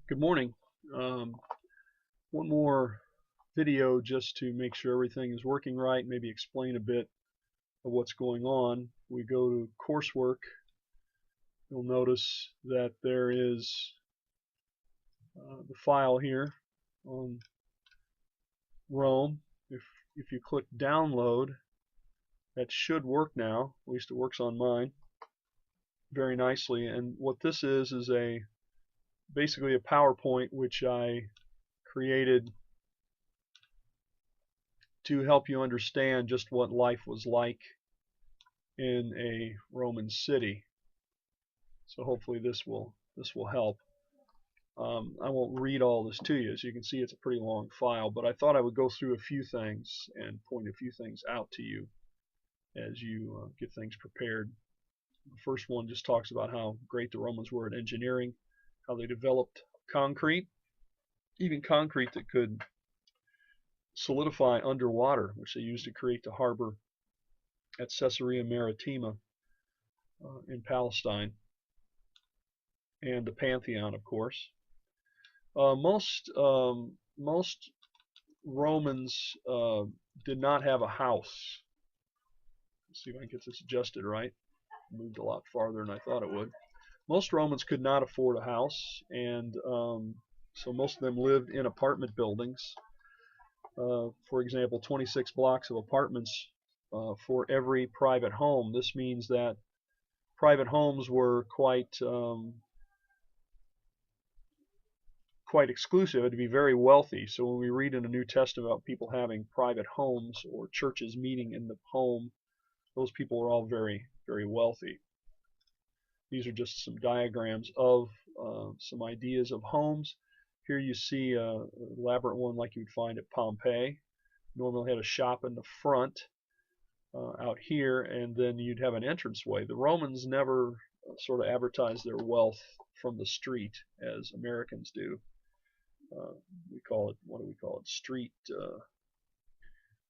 Good morning. Um, one more video just to make sure everything is working right, maybe explain a bit of what's going on. We go to coursework. You'll notice that there is the file here on Rome. If you click download, that should work now. At least it works on mine very nicely. And what this is basically a PowerPoint which I created to help you understand just what life was like in a Roman city. So hopefully this will help. I won't read all this to you. As you can see, it's a pretty long file, but I thought I would go through a few things and point a few things out to you as you get things prepared. The first one just talks about how great the Romans were at engineering, how they developed concrete, even concrete that could solidify underwater, which they used to create the harbor at Caesarea Maritima in Palestine, and the Pantheon, of course. Most Romans did not have a house. Let's see if I can get this adjusted right. Moved a lot farther than I thought it would. Most Romans could not afford a house, and so most of them lived in apartment buildings. For example, 26 blocks of apartments for every private home. This means that private homes were quite exclusive. It had to be very wealthy. So when we read in the New Testament about people having private homes or churches meeting in the home, those people are all very, very wealthy. These are just some diagrams of some ideas of homes. Here you see an elaborate one like you'd find at Pompeii. Normally had a shop in the front out here, and then you'd have an entranceway. The Romans never sort of advertised their wealth from the street as Americans do. We call it, what do we call it? Street,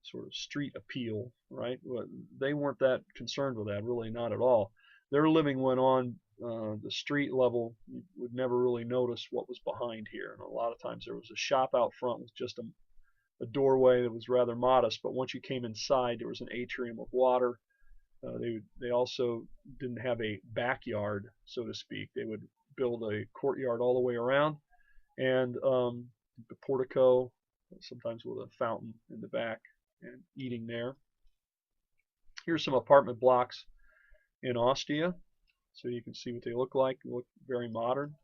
sort of street appeal, right? Well, they weren't that concerned with that, really, not at all. Their living went on the street level. You would never really notice what was behind here. And a lot of times there was a shop out front with just a doorway that was rather modest, but once you came inside, there was an atrium of water. They also didn't have a backyard, so to speak. They would build a courtyard all the way around, and the portico, sometimes with a fountain in the back, and eating there. Here's some apartment blocks in Ostia, so you can see what they look like. They look very modern.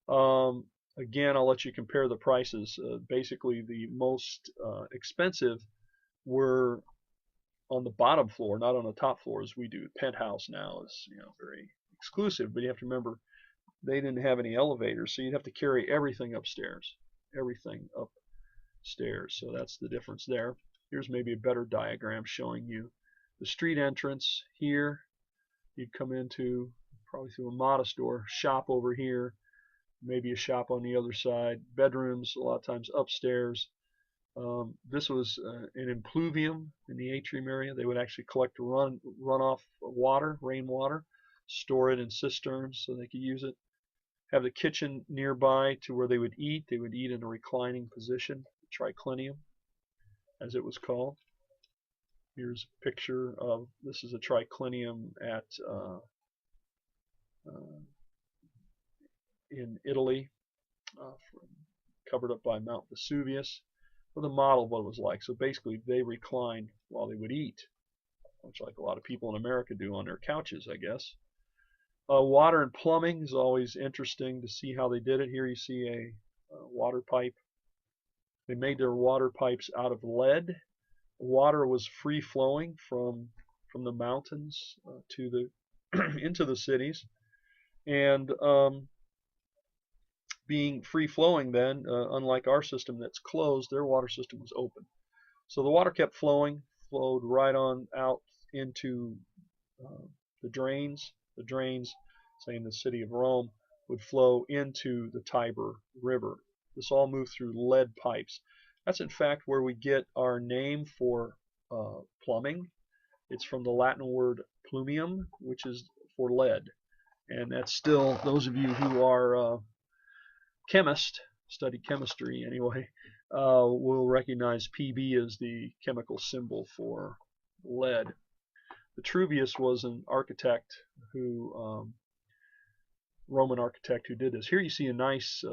Again, I'll let you compare the prices. Basically, the most expensive were on the bottom floor, not on the top floor as we do. Penthouse now is, very exclusive, but you have to remember they didn't have any elevators, so you'd have to carry everything upstairs. So that's the difference there. Here's maybe a better diagram showing you the street entrance here. You'd come into probably through a modest door, shop over here, maybe a shop on the other side, bedrooms a lot of times upstairs. This was an impluvium in the atrium area. They would actually collect runoff water, rainwater, store it in cisterns so they could use it. Have the kitchen nearby to where they would eat. They would eat in a reclining position, triclinium, as it was called. Here's a picture of, this is a triclinium at in Italy, covered up by Mount Vesuvius, with a model of what it was like. So basically, they reclined while they would eat, much like a lot of people in America do on their couches, I guess. Water and plumbing is always interesting to see how they did it. Here you see a water pipe. They made their water pipes out of lead. Water was free flowing from the mountains to the into the cities, and being free flowing then, unlike our system that's closed, their water system was open. So the water kept flowing, flowed right on out into the drains. The drains, say in the city of Rome, would flow into the Tiber River. This all moved through lead pipes. That's in fact where we get our name for plumbing. It's from the Latin word plumium, which is for lead. And that's still, those of you who are chemist, studied chemistry anyway, will recognize Pb as the chemical symbol for lead. Vitruvius was an architect who, Roman architect who did this. Here you see a nice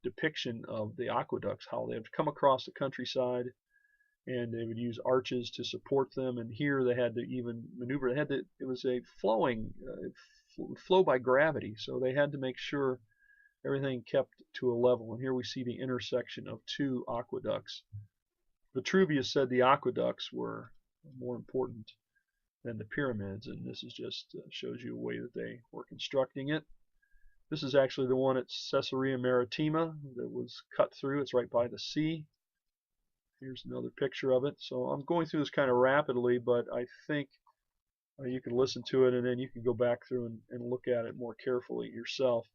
depiction of the aqueducts, how they have come across the countryside, and they would use arches to support them. And here they had to even maneuver. They had to. It was a flowing, flow by gravity, so they had to make sure everything kept to a level. And here we see the intersection of two aqueducts. Vitruvius said the aqueducts were more important than the pyramids, and this is just shows you a way that they were constructing it. This is actually the one at Caesarea Maritima that was cut through. It's right by the sea. Here's another picture of it. So I'm going through this kind of rapidly, but I think you can listen to it and then you can go back through and look at it more carefully yourself.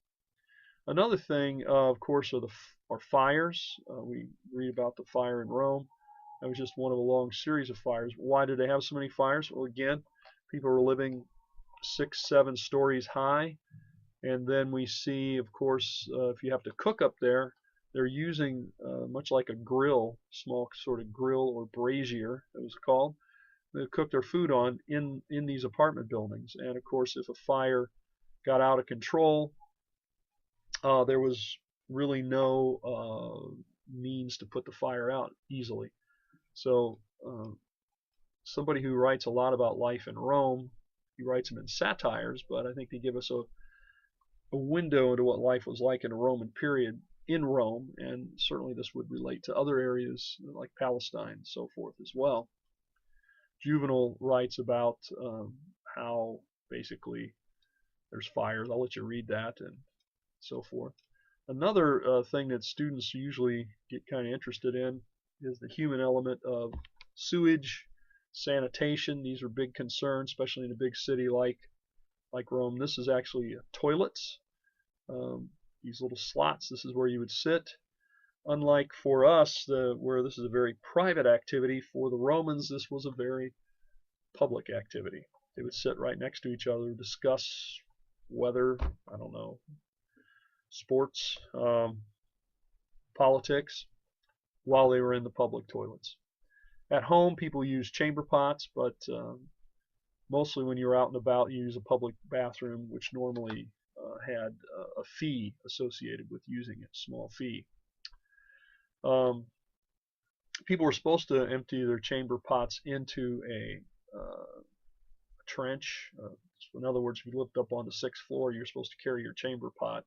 Another thing, of course, are fires. We read about the fire in Rome. That was just one of a long series of fires. Why did they have so many fires? Well, again, people were living 6, 7 stories high. And then we see, of course, if you have to cook up there, they're using much like a grill, small sort of grill or brazier, it was called. They cook their food on in these apartment buildings. And of course, if a fire got out of control, there was really no means to put the fire out easily. So somebody who writes a lot about life in Rome, he writes them in satires, but I think they give us a window into what life was like in a Roman period in Rome, and certainly this would relate to other areas like Palestine and so forth as well. Juvenal writes about how basically there's fires. I'll let you read that and so forth. Another thing that students usually get kind of interested in is the human element of sewage, sanitation. These are big concerns, especially in a big city like Rome. This is actually toilets. These little slots, this is where you would sit. Unlike for us, where this is a very private activity, for the Romans this was a very public activity. They would sit right next to each other, discuss weather, I don't know, sports, politics, while they were in the public toilets. At home, people use chamber pots, but mostly when you're out and about, you use a public bathroom, which normally had a fee associated with using it, small fee. People were supposed to empty their chamber pots into a trench. In other words, if you lived up on the 6th floor, you're supposed to carry your chamber pot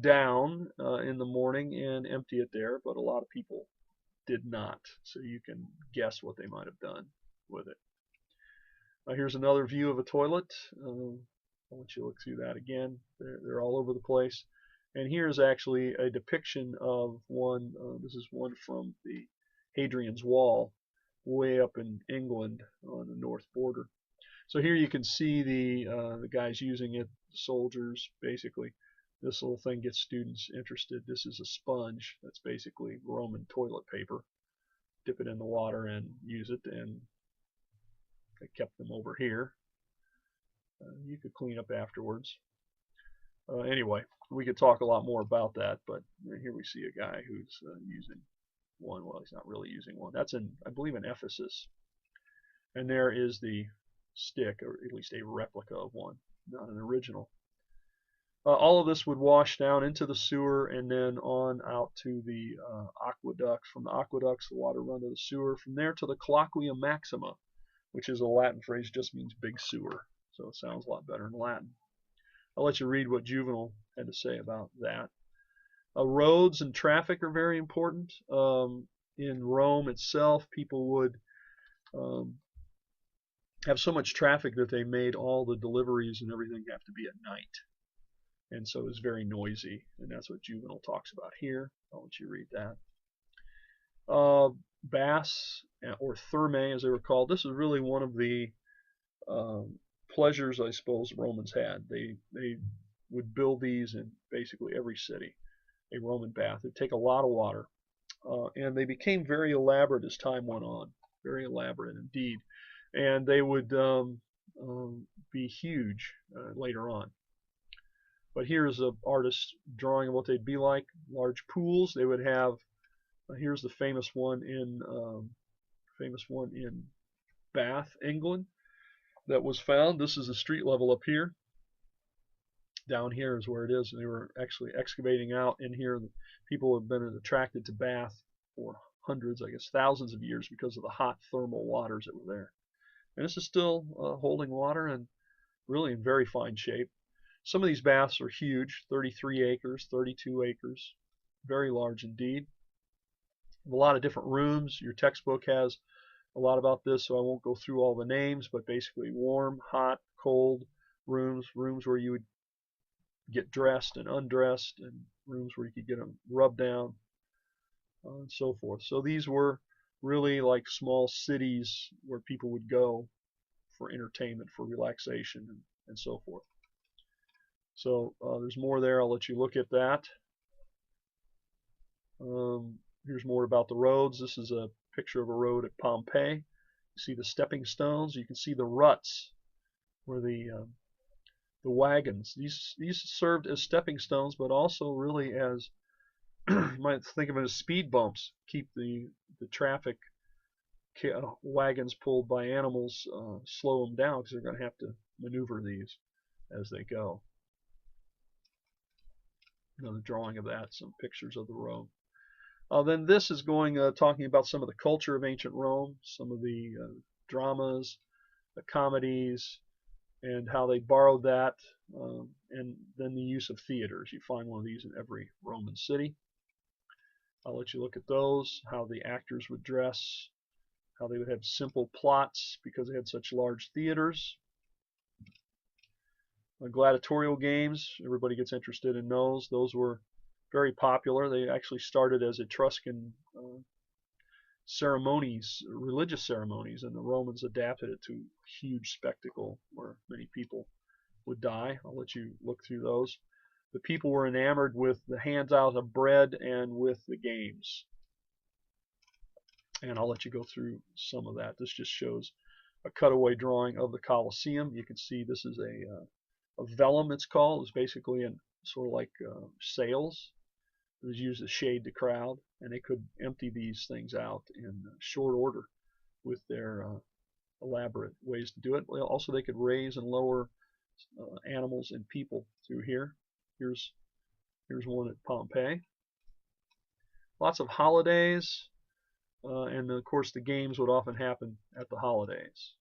down in the morning and empty it there, but a lot of people did not. So you can guess what they might have done with it. Here's another view of a toilet. I'll let you look through that again. They're all over the place. And here's actually a depiction of one. This is one from the Hadrian's Wall, way up in England on the north border. So here you can see the guys using it, the soldiers, basically. This little thing gets students interested. This is a sponge. That's basically Roman toilet paper. Dip it in the water and use it, and I kept them over here. You could clean up afterwards. Anyway, we could talk a lot more about that, but here we see a guy who's using one. Well, he's not really using one. That's in, I believe, in Ephesus. And there is the stick, or at least a replica of one, not an original. All of this would wash down into the sewer and then on out to the aqueducts. From the aqueducts, the water run to the sewer. From there to the Colloquia Maxima, which is a Latin phrase, just means big sewer. So it sounds a lot better in Latin. I'll let you read what Juvenal had to say about that. Roads and traffic are very important. In Rome itself, people would have so much traffic that they made all the deliveries and everything have to be at night. And so it was very noisy, and that's what Juvenal talks about here. I'll let you read that. Baths, or thermae as they were called, this is really one of the pleasures I suppose Romans had. They would build these in basically every city, a Roman bath. It'd take a lot of water, and they became very elaborate as time went on, very elaborate indeed, and they would be huge later on. But here's an artist drawing of what they'd be like. Large pools. They would have. Here's the famous one in Bath, England, that was found. This is the street level up here. Down here is where it is. And they were actually excavating out in here. People have been attracted to Bath for hundreds, I guess thousands of years because of the hot thermal waters that were there. And this is still holding water and really in very fine shape. Some of these baths are huge, 33 acres, 32 acres, very large indeed. A lot of different rooms. Your textbook has a lot about this, so I won't go through all the names, but basically warm, hot, cold rooms, rooms where you would get dressed and undressed, and rooms where you could get them rubbed down, and so forth. So these were really like small cities where people would go for entertainment, for relaxation, and so forth. So there's more there. I'll let you look at that. Here's more about the roads. This is a picture of a road at Pompeii. You see the stepping stones. You can see the ruts where the wagons. These served as stepping stones, but also really as you might think of it as speed bumps. Keep the traffic wagons pulled by animals, slow them down because they're going to have to maneuver these as they go. Another drawing of that, some pictures of the road. Then this is talking about some of the culture of ancient Rome, some of the dramas, the comedies, and how they borrowed that, and then the use of theaters. You find one of these in every Roman city. I'll let you look at those, how the actors would dress, how they would have simple plots because they had such large theaters. Gladiatorial games, everybody gets interested in those. Those were very popular. They actually started as Etruscan ceremonies, religious ceremonies, and the Romans adapted it to a huge spectacle where many people would die. I'll let you look through those. The people were enamored with the handout of bread and with the games. And I'll let you go through some of that. This just shows a cutaway drawing of the Colosseum. You can see this is a vellum, it's called. It's basically sort of like sails. It was used to shade the crowd, and they could empty these things out in short order with their elaborate ways to do it. Also, they could raise and lower animals and people through here. Here's one at Pompeii. Lots of holidays, and of course the games would often happen at the holidays.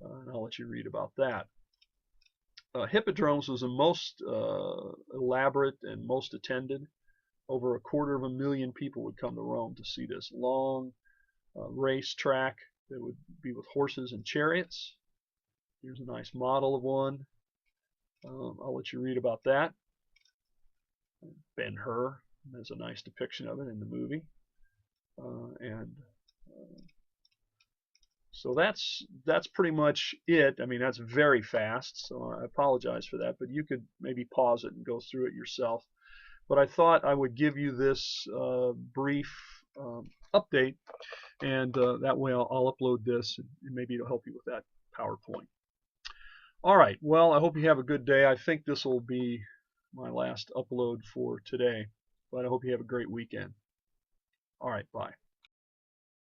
And I'll let you read about that. Hippodromes was the most elaborate and most attended. Over 250,000 people would come to Rome to see this long race track that would be with horses and chariots. Here's a nice model of one. I'll let you read about that. Ben-Hur, there's a nice depiction of it in the movie. So that's pretty much it. I mean, that's very fast, so I apologize for that, but you could maybe pause it and go through it yourself. But I thought I would give you this brief update, and that way I'll upload this, and maybe it'll help you with that PowerPoint. All right, well, I hope you have a good day. I think this will be my last upload for today, but I hope you have a great weekend. All right, bye.